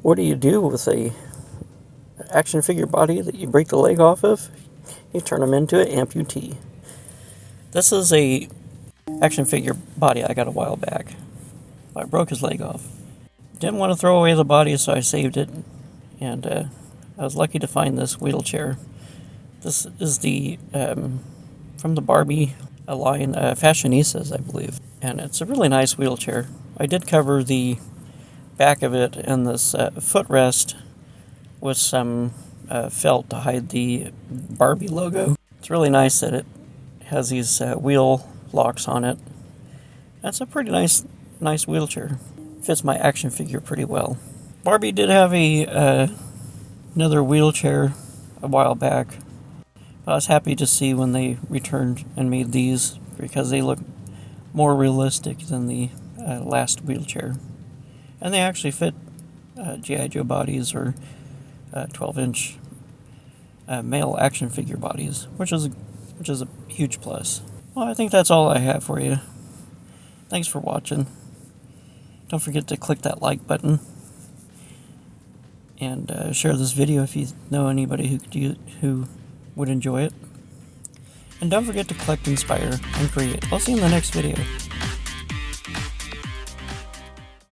what do you do with a action figure body that you break the leg off of? You turn them into an amputee. This is a action figure body I got a while back. I broke his leg off. Didn't want to throw away the body, so I saved it, and I was lucky to find this wheelchair. This is the from the Barbie line, Fashionistas, I believe, and it's a really nice wheelchair. I did cover the back of it and this footrest with some felt to hide the Barbie logo. It's really nice that it has these wheel locks on it. That's a pretty nice wheelchair. Fits my action figure pretty well. Barbie did have another wheelchair a while back. I was happy to see when they returned and made these because they look more realistic than the last wheelchair. And they actually fit g.i.joe bodies or 12-inch male action figure bodies, which is a huge plus. Well, I think that's all I have for you. Thanks for watching. Don't forget to click that like button and share this video if you know anybody who would enjoy it. And don't forget to collect, inspire, and create. I'll see you in the next video.